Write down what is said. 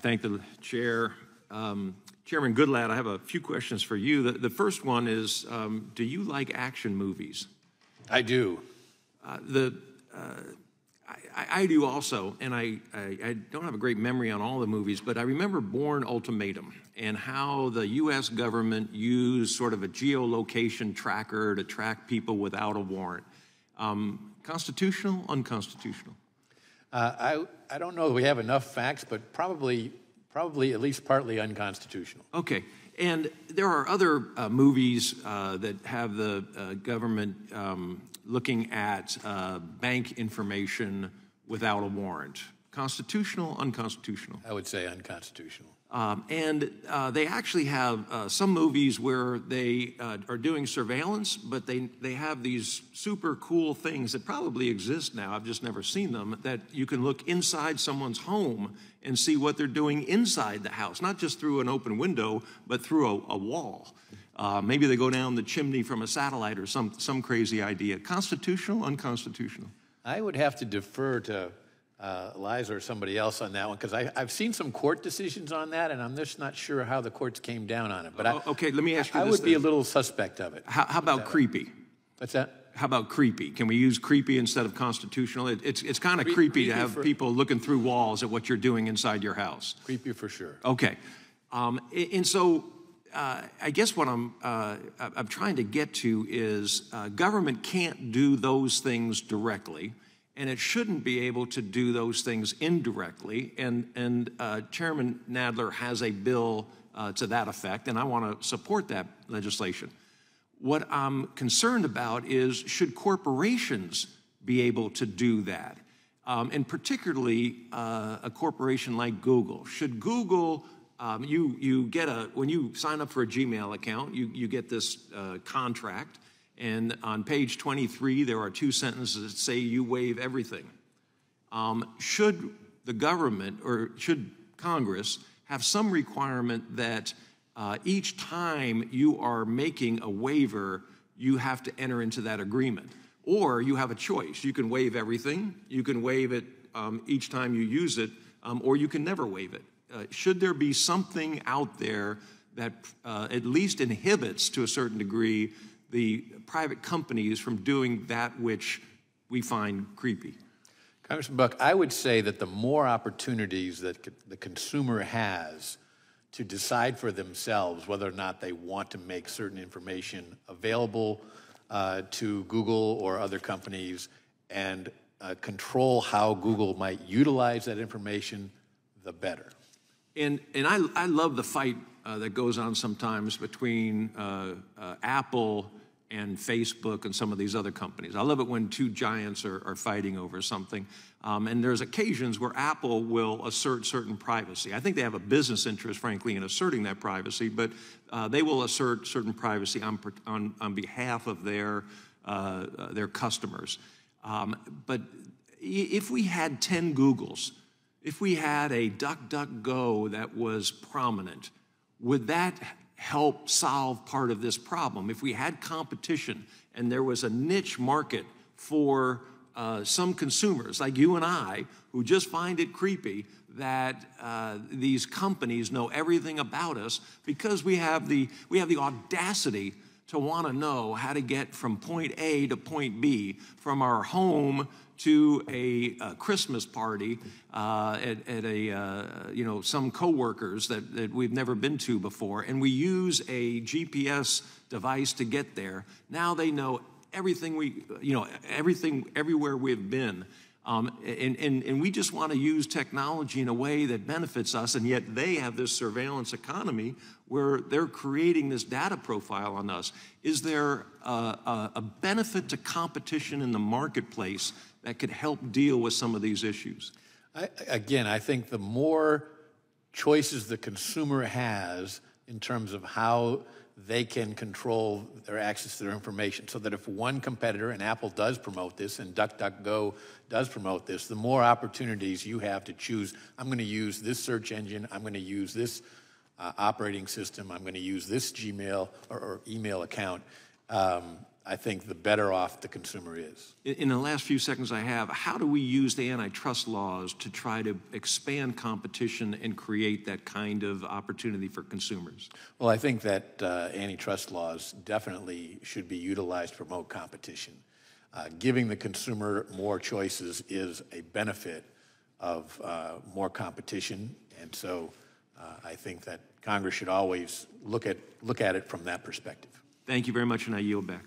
thank the chair. Chairman Goodlatte, I have a few questions for you. The first one is, do you like action movies? I do. I do also, and I don't have a great memory on all the movies, but I remember Bourne Ultimatum and how the U.S. government used sort of a geolocation tracker to track people without a warrant. Constitutional, unconstitutional? I don't know that we have enough facts, but probably at least partly unconstitutional. Okay. And there are other movies that have the government looking at bank information without a warrant. Constitutional, unconstitutional? I would say unconstitutional. And they actually have some movies where they are doing surveillance, but they have these super cool things that probably exist now, I've just never seen them, that you can look inside someone's home and see what they're doing inside the house, not just through an open window, but through a wall. Maybe they go down the chimney from a satellite or some crazy idea. Constitutional, unconstitutional? I would have to defer to Liza or somebody else on that one, because I've seen some court decisions on that, and I'm just not sure how the courts came down on it. But okay, let me ask you this. I would be a little suspect of it. How about creepy? What's that? How about creepy? Can we use creepy instead of constitutional? It's kind of creepy to have people looking through walls at what you're doing inside your house. Creepy for sure. Okay. And so I guess what I'm trying to get to is government can't do those things directly, and it shouldn't be able to do those things indirectly. And Chairman Nadler has a bill to that effect, and I want to support that legislation. What I'm concerned about is, should corporations be able to do that? And particularly a corporation like Google. Should Google, you get when you sign up for a Gmail account, you get this contract, and on page 23, there are 2 sentences that say you waive everything. Should the government, or should Congress, have some requirement that each time you are making a waiver, you have to enter into that agreement? Or you have a choice. You can waive everything, you can waive it each time you use it, or you can never waive it. Should there be something out there that at least inhibits, to a certain degree, the private companies from doing that which we find creepy? Congressman Buck, I would say that the more opportunities that the consumer has to decide for themselves whether or not they want to make certain information available to Google or other companies, and control how Google might utilize that information, the better. And I love the fight that goes on sometimes between Apple and Facebook and some of these other companies. I love it when two giants are fighting over something. And there's occasions where Apple will assert certain privacy. I think they have a business interest, frankly, in asserting that privacy, but they will assert certain privacy on behalf of their customers. But if we had 10 Googles, if we had a DuckDuckGo that was prominent, would that help solve part of this problem? If we had competition and there was a niche market for some consumers like you and I, who just find it creepy that these companies know everything about us, because we have the audacity to want to know how to get from point A to point B, from our home to a Christmas party at a some coworkers that we've never been to before, and we use a GPS device to get there. Now they know everything everything everywhere we've been, and we just want to use technology in a way that benefits us, and yet they have this surveillance economy where they're creating this data profile on us. Is there a benefit to competition in the marketplace that could help deal with some of these issues? I think the more choices the consumer has in terms of how they can control their access to their information, so that if one competitor, and Apple does promote this, and DuckDuckGo does promote this, the more opportunities you have to choose. I'm going to use this search engine, I'm going to use this operating system, I'm going to use this Gmail or email account. I think the better off the consumer is. In the last few seconds I have, how do we use the antitrust laws to try to expand competition and create that kind of opportunity for consumers? Well, I think that antitrust laws definitely should be utilized to promote competition. Giving the consumer more choices is a benefit of more competition, and so I think that Congress should always look at it from that perspective. Thank you very much, and I yield back.